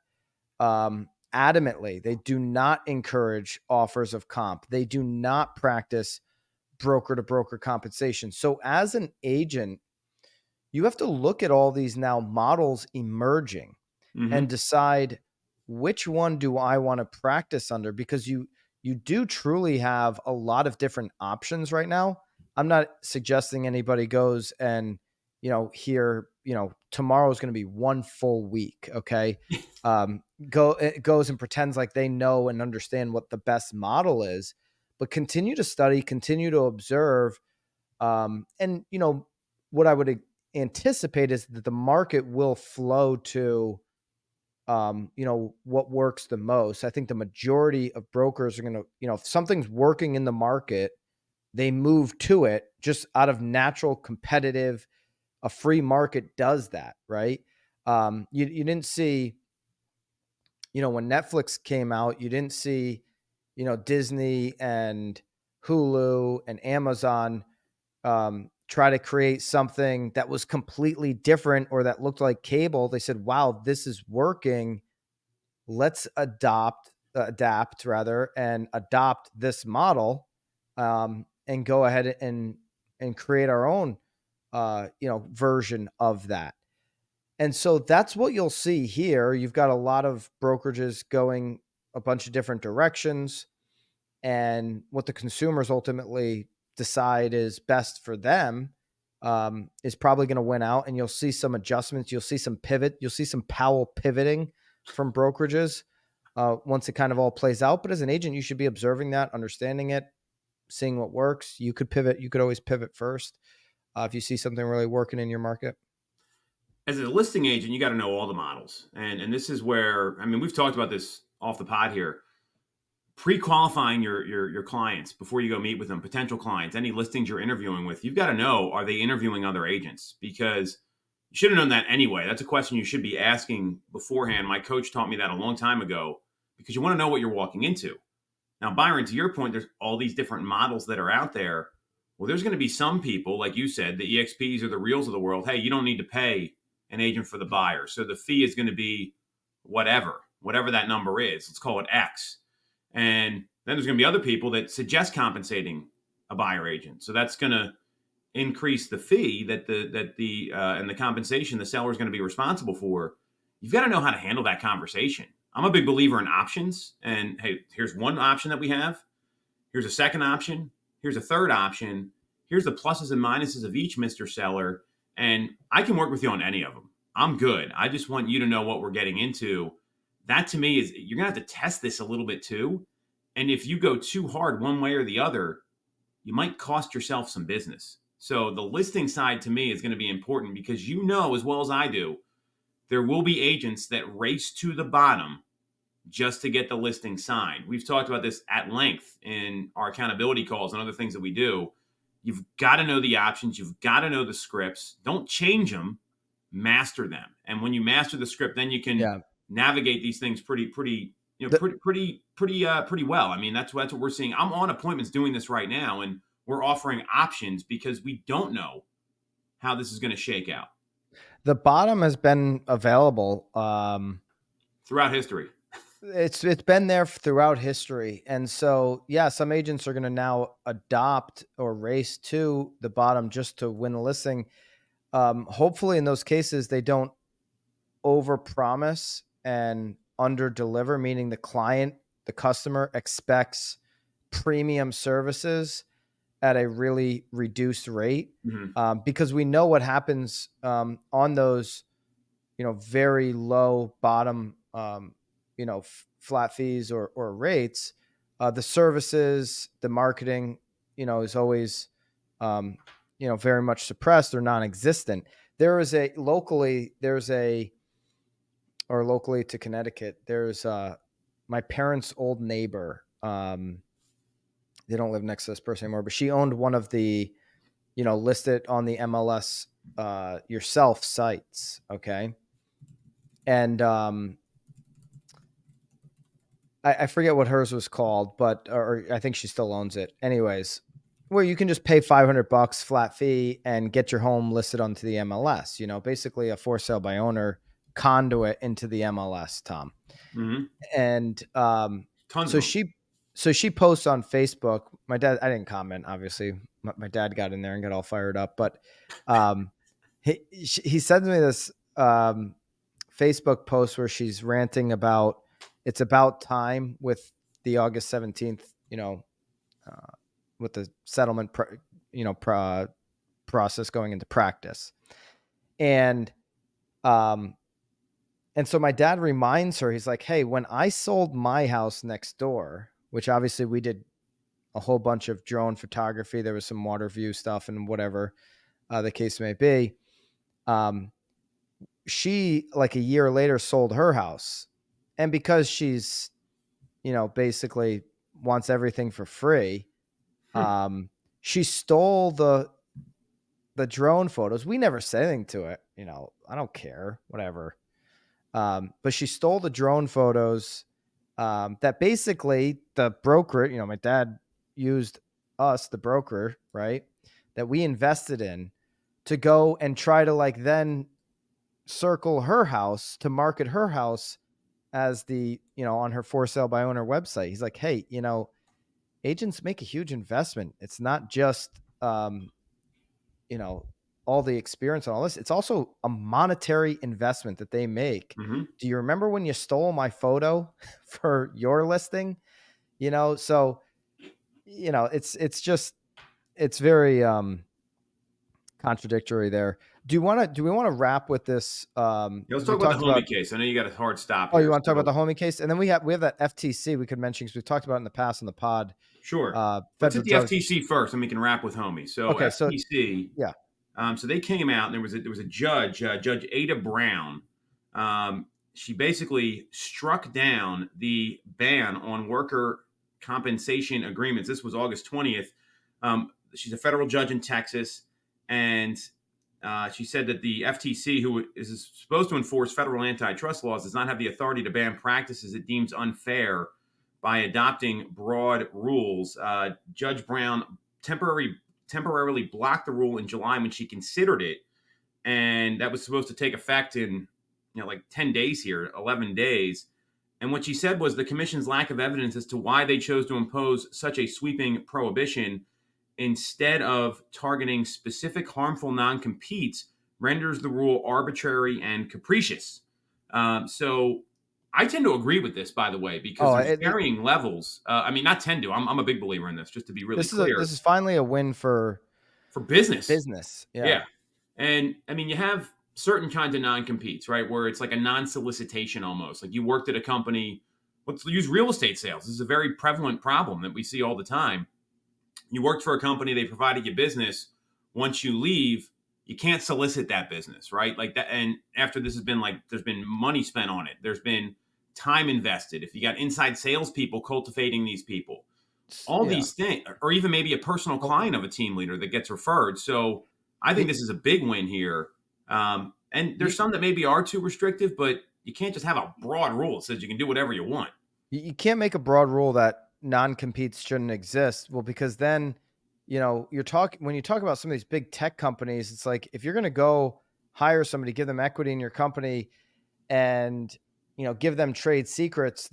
adamantly. They do not encourage offers of comp. They do not practice broker to broker compensation. So as an agent, you have to look at all these now models emerging and decide which one do I want to practice under, because you do truly have a lot of different options right now. I'm not suggesting anybody goes and, tomorrow is going to be one full week. Okay. It goes and pretends like they know and understand what the best model is, but continue to study, continue to observe. And what I would anticipate is that the market will flow to, what works the most. I think the majority of brokers are going to, if something's working in the market, they move to it just out of natural competitive. A free market does that, right? You didn't see, when Netflix came out, you didn't see, Disney and Hulu and Amazon try to create something that was completely different or that looked like cable. They said, wow, this is working. Let's adapt and adopt this model, and go ahead and create our own, version of that. And so that's what you'll see here. You've got a lot of brokerages going a bunch of different directions, and what the consumers ultimately decide is best for them is probably going to win out. And you'll see some adjustments. You'll see some pivot. You'll see some Powell pivoting from brokerages once it kind of all plays out. But as an agent, you should be observing that, understanding it, seeing what works. You could pivot. You could always pivot first if you see something really working in your market. As a listing agent, you got to know all the models. And this is where, I mean, we've talked about this off the pod here. Pre-qualifying your clients before you go meet with them, potential clients, any listings you're interviewing with, you've got to know, are they interviewing other agents? Because you should have known that anyway. That's a question you should be asking beforehand. My coach taught me that a long time ago, because you want to know what you're walking into. Now, Byron, to your point, there's all these different models that are out there. Well, there's going to be some people, like you said, the EXPs or the Reals of the world. Hey, you don't need to pay an agent for the buyer. So the fee is going to be whatever that number is. Let's call it X. And then there's going to be other people that suggest compensating a buyer agent. So that's going to increase the fee that and the compensation the seller is going to be responsible for. You've got to know how to handle that conversation. I'm a big believer in options. And hey, here's one option that we have. Here's a second option. Here's a third option. Here's the pluses and minuses of each, Mr. Seller. And I can work with you on any of them. I'm good. I just want you to know what we're getting into. That to me is, you're going to have to test this a little bit too. And if you go too hard one way or the other, you might cost yourself some business. So the listing side to me is going to be important, because you know as well as I do, there will be agents that race to the bottom just to get the listing signed. We've talked about this at length in our accountability calls and other things that we do. You've got to know the options. You've got to know the scripts. Don't change them. Master them. And when you master the script, then you can navigate these things pretty well. I mean, that's what we're seeing. I'm on appointments doing this right now, and we're offering options because we don't know how this is going to shake out. The bottom has been available throughout history. It's been there throughout history. And so, yeah, some agents are going to now adopt or race to the bottom just to win a listing. Hopefully in those cases, they don't overpromise and underdeliver, meaning the customer expects premium services at a really reduced rate. Because we know what happens on those, very low bottom, flat fees or rates. The services, the marketing, is always, very much suppressed or non-existent. Locally to Connecticut, there's my parents' old neighbor. They don't live next to this person anymore, but she owned one of the, listed on the MLS yourself sites. Okay. And I forget what hers was called, but or I think she still owns it. Anyways, where you can just pay $500 flat fee and get your home listed onto the MLS. Basically a for sale by owner conduit into the MLS, Tom. Mm-hmm. And Tons so of them. she posts on Facebook. My dad, I didn't comment, obviously. My dad got in there and got all fired up, but he sends me this Facebook post where she's ranting about it's about time with the August 17th, with the settlement, process going into practice. And so my dad reminds her, he's like, hey, when I sold my house next door, which obviously we did a whole bunch of drone photography, there was some water view stuff and whatever the case may be. She, like a year later, sold her house. And because she's, basically wants everything for free, she stole the drone photos. We never said anything to it. I don't care, whatever. But she stole the drone photos that basically the broker, my dad used us, the broker, right, that we invested in to go and try to then circle her house to market her house as the, on her for sale by owner website. He's like, hey, agents make a huge investment. It's not just, all the experience and all this. It's also a monetary investment that they make. Mm-hmm. Do you remember when you stole my photo for your listing? So, it's very contradictory there. Do we want to wrap with this? Let's talk about the Homie case. I know you got a hard stop. Oh, you want to talk about the Homie case? And then we have that FTC we could mention because we talked about it in the past on the pod. Sure. Let's hit the FTC first, and we can wrap with Homie. So okay, FTC. Yeah. So they came out, and there was a judge, Judge Ada Brown. She basically struck down the ban on worker compensation agreements. This was August 20th. She's a federal judge in Texas, and she said that the FTC, who is supposed to enforce federal antitrust laws, does not have the authority to ban practices it deems unfair by adopting broad rules. Judge Brown temporarily blocked the rule in July when she considered it, and that was supposed to take effect in 10 days here, 11 days. And what she said was the commission's lack of evidence as to why they chose to impose such a sweeping prohibition instead of targeting specific harmful non-competes renders the rule arbitrary and capricious. So I tend to agree with this, by the way, because there's varying levels. Not tend to. I'm a big believer in this, just to be really clear. This is finally a win for business. Business, yeah. And you have certain kinds of non-competes, right, where it's like a non-solicitation almost. Like you worked at a company. Let's use real estate sales. This is a very prevalent problem that we see all the time. You worked for a company, they provided you business. Once you leave, you can't solicit that business, right? Like that. And after this has been there's been money spent on it. There's been time invested. If you got inside salespeople cultivating these people, all these things, or even maybe a personal client of a team leader that gets referred. So I think this is a big win here. And there's some that maybe are too restrictive, but you can't just have a broad rule that says you can do whatever you want. You can't make a broad rule that non-competes shouldn't exist. Well, because then, when you talk about some of these big tech companies, it's like, if you're going to go hire somebody, give them equity in your company and, give them trade secrets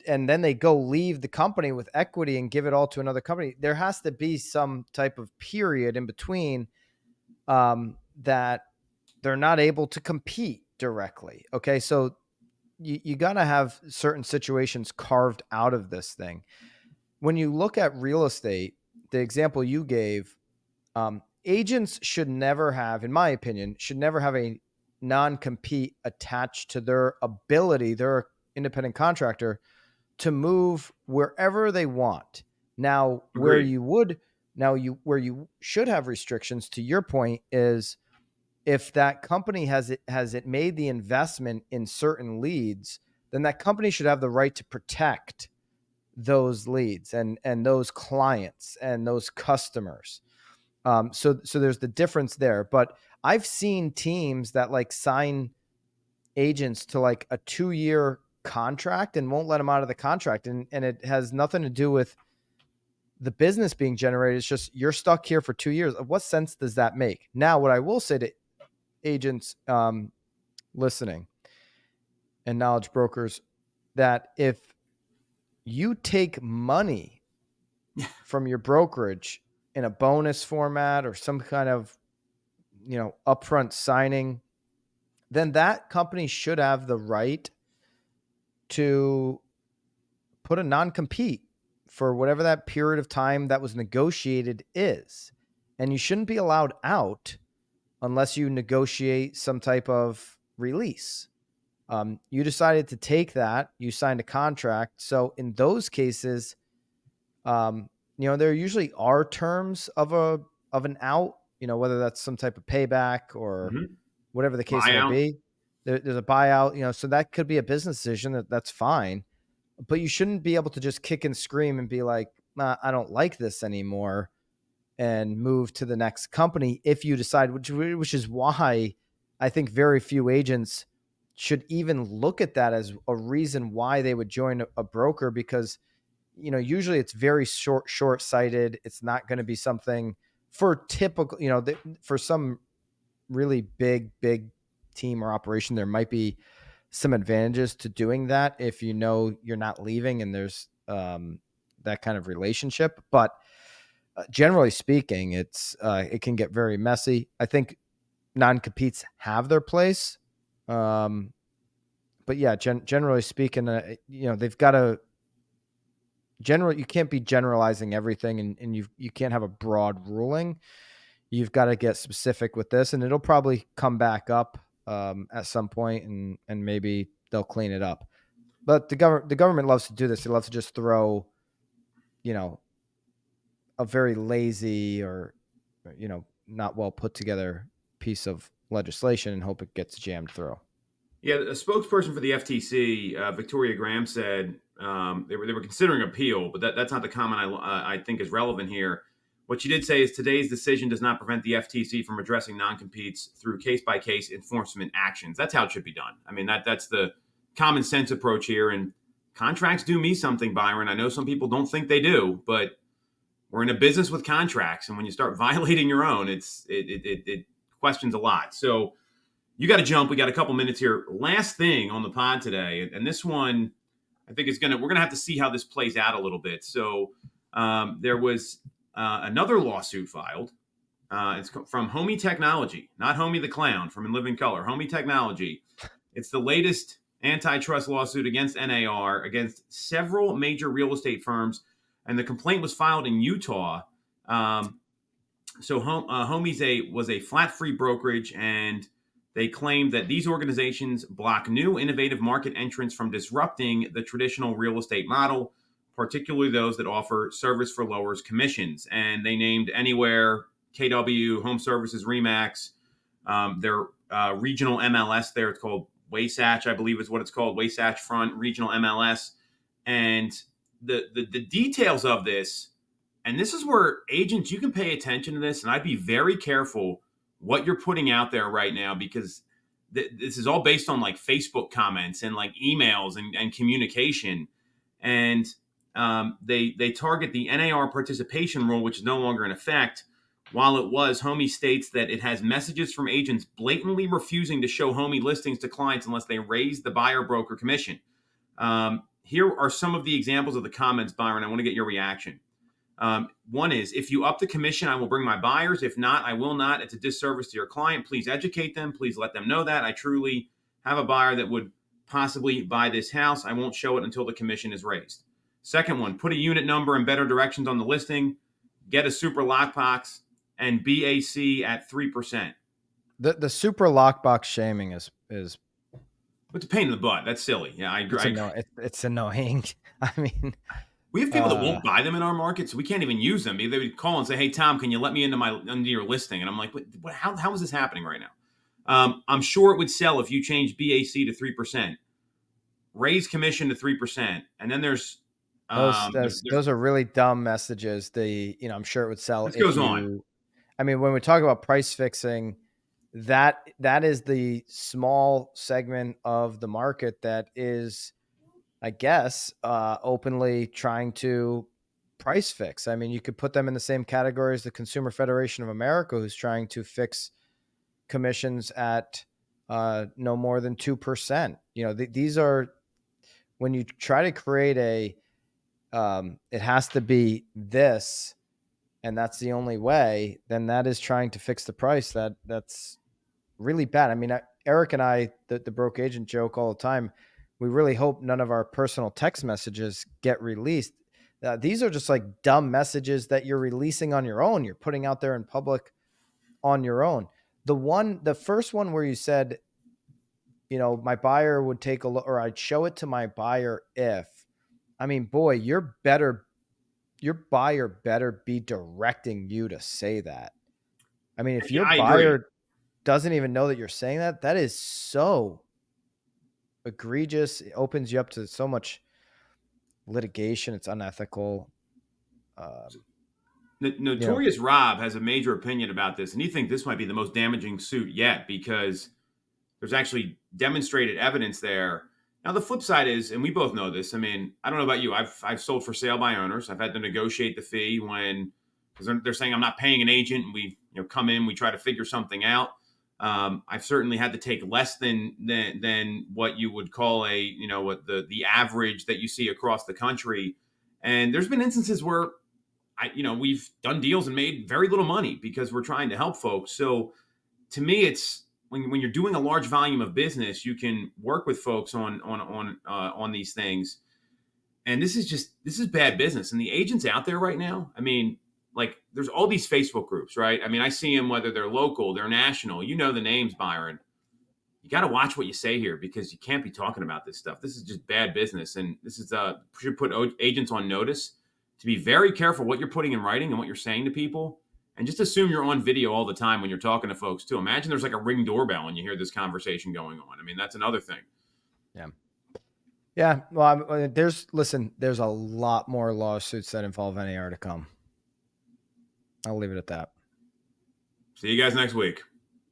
and then they go leave the company with equity and give it all to another company, there has to be some type of period in between, that they're not able to compete directly. Okay. So you got to have certain situations carved out of this thing. When you look at real estate, the example you gave, agents should never have, in my opinion, a non-compete attached to their ability, their independent contractor, to move wherever they want. Now, Agreed. Now, where you should have restrictions, to your point, is if that company has it made the investment in certain leads, then that company should have the right to protect those leads and those clients and those customers. So there's the difference there. But I've seen teams that like sign agents to like a 2-year contract and won't let them out of the contract, and it has nothing to do with the business being generated. It's just you're stuck here for 2 years. What sense does that make? Now, what I will say to agents listening and knowledge brokers, that if you take money from your brokerage in a bonus format or some kind of, upfront signing, then that company should have the right to put a non-compete for whatever that period of time that was negotiated is. And you shouldn't be allowed out unless you negotiate some type of release. You decided to take that, you signed a contract. So in those cases, there usually are terms of an out, whether that's some type of payback or whatever the case Buyout. may be. There's a buyout, so that could be a business decision. That's fine. But you shouldn't be able to just kick and scream and be like, nah, I don't like this anymore, and move to the next company if you decide, which is why I think very few agents should even look at that as a reason why they would join a broker, because usually it's very short-sighted. It's not going to be something for typical, for some really big team or operation, there might be some advantages to doing that if you're not leaving and there's that kind of relationship. But generally speaking, it can get very messy. I think non-competes have their place. But yeah, generally speaking, they've got to you can't be generalizing everything, and you can't have a broad ruling. You've got to get specific with this, and it'll probably come back up at some point, and maybe they'll clean it up. But the government loves to do this. They love to just throw, a very lazy or not well put together piece of legislation and hope it gets jammed through. Yeah, a spokesperson for the FTC, Victoria Graham, said they were considering appeal, but that's not the comment I think is relevant here. What she did say is today's decision does not prevent the FTC from addressing non-competes through case-by-case enforcement actions. That's how it should be done. I mean, that's the common sense approach here. And contracts do mean something, Byron. I know some people don't think they do, but we're in a business with contracts, and when you start violating your own, it questions a lot. So you got to jump. We got a couple minutes here. Last thing on the pod today, and this one, I think we're gonna have to see how this plays out a little bit. So there was another lawsuit filed. It's from Homie Technology, not Homie the Clown from In Living Color. Homie Technology. It's the latest antitrust lawsuit against NAR against several major real estate firms, and the complaint was filed in Utah. So Homie's was a flat-free brokerage, and they claimed that these organizations block new, innovative market entrants from disrupting the traditional real estate model, particularly those that offer service for lowers commissions. And they named Anywhere, KW, Home Services, Remax, their regional MLS there. It's called Wasatch, I believe is what it's called, Wasatch Front Regional MLS. And the details of this, and this is where agents, you can pay attention to this, and I'd be very careful what you're putting out there right now, because this is all based on like Facebook comments and like emails and communication. And they target the NAR participation rule, which is no longer in effect. While it was, Homie states that it has messages from agents blatantly refusing to show Homie listings to clients unless they raise the buyer broker commission. Here are some of the examples of the comments, Byron. I want to get your reaction. One is, if you up the commission, I will bring my buyers. If not, I will not. It's a disservice to your client. Please educate them. Please let them know that I truly have a buyer that would possibly buy this house. I won't show it until the commission is raised. Second one, put a unit number and better directions on the listing. Get a super lockbox and BAC at 3%. The super lockbox shaming is it's a pain in the butt. That's silly. Yeah, I agree. It's annoying. I mean, We have people that won't buy them in our market, so we can't even use them. They would call and say, "Hey, Tom, can you let me into your listing?" And I'm like, how is this happening right now? I'm sure it would sell if you change BAC to 3%, raise commission to 3%, and then there's Those are really dumb messages. I'm sure it would sell this if goes on. you. I mean, when we talk about price fixing, that is the small segment of the market that is, I guess, openly trying to price fix. I mean, you could put them in the same category as the Consumer Federation of America, who's trying to fix commissions at no more than 2%. These are, when you try to create it has to be this, and that's the only way, then that is trying to fix the price. That's really bad. I mean, Eric and I, the broke agent, joke all the time. We really hope none of our personal text messages get released. These are just like dumb messages that you're releasing on your own. You're putting out there in public on your own. The first one where you said, my buyer would take a look, or I'd show it to my buyer if, I mean, boy, your buyer better be directing you to say that. I mean, if your buyer doesn't even know that you're saying that, that is so egregious. It opens you up to so much litigation. It's unethical. Notorious ROB has a major opinion about this, and he thinks this might be the most damaging suit yet because there's actually demonstrated evidence there. Now, the flip side is, and we both know this, I mean, I don't know about you. I've sold for sale by owners. I've had to negotiate the fee because they're saying I'm not paying an agent, and we come in, we try to figure something out. I've certainly had to take less than what you would call what the average that you see across the country. And there's been instances where we've done deals and made very little money because we're trying to help folks. So to me, it's when you're doing a large volume of business, you can work with folks on these things. And this is bad business. And the agents out there right now, I mean, like there's all these Facebook groups, right? I mean, I see them whether they're local, they're national. You know the names, Byron. You got to watch what you say here because you can't be talking about this stuff. This is just bad business, and this is should put agents on notice to be very careful what you're putting in writing and what you're saying to people, and just assume you're on video all the time when you're talking to folks too. Imagine there's like a Ring doorbell and you hear this conversation going on. I mean, that's another thing. Yeah. Well, there's a lot more lawsuits that involve NAR to come. I'll leave it at that. See you guys next week.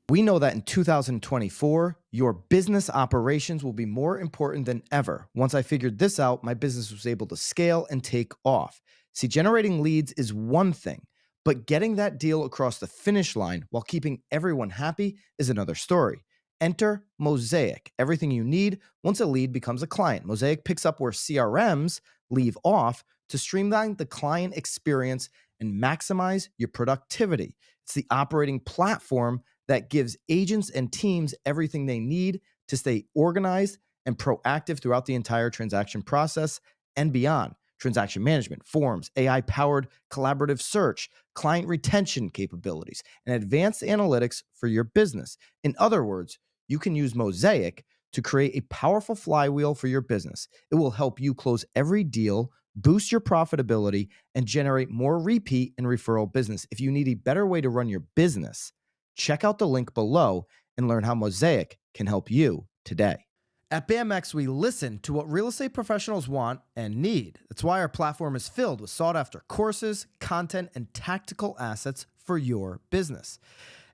We know that in 2024, your business operations will be more important than ever. Once I figured this out, my business was able to scale and take off. See, generating leads is one thing, but getting that deal across the finish line while keeping everyone happy is another story. Enter Mosaic, everything you need once a lead becomes a client. Mosaic picks up where CRMs leave off to streamline the client experience and maximize your productivity. It's the operating platform that gives agents and teams everything they need to stay organized and proactive throughout the entire transaction process and beyond. Transaction management, forms, AI-powered collaborative search, client retention capabilities, and advanced analytics for your business. In other words, you can use Mosaic to create a powerful flywheel for your business. It will help you close every deal, boost your profitability, and generate more repeat and referral business. If you need a better way to run your business, check out the link below and learn how Mosaic can help you today. At BMX, we listen to what real estate professionals want and need. That's why our platform is filled with sought-after courses, content, and tactical assets for your business.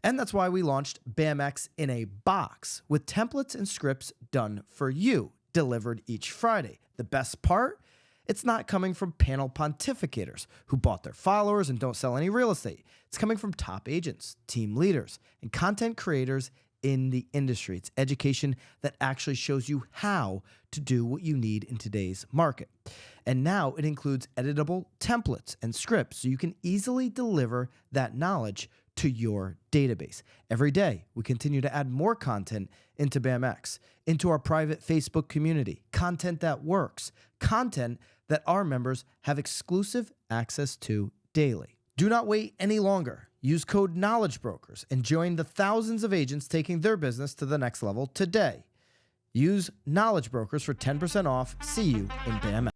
And that's why we launched BMX in a box with templates and scripts done for you, delivered each Friday. The best part? It's not coming from panel pontificators who bought their followers and don't sell any real estate. It's coming from top agents, team leaders, and content creators in the industry. It's education that actually shows you how to do what you need in today's market. And now it includes editable templates and scripts so you can easily deliver that knowledge to your database. Every day, we continue to add more content into BMX, into our private Facebook community, content that works, content that our members have exclusive access to daily. Do not wait any longer. Use code KNOWLEDGEBROKERS and join the thousands of agents taking their business to the next level today. Use Knowledge Brokers for 10% off. See you in BMX.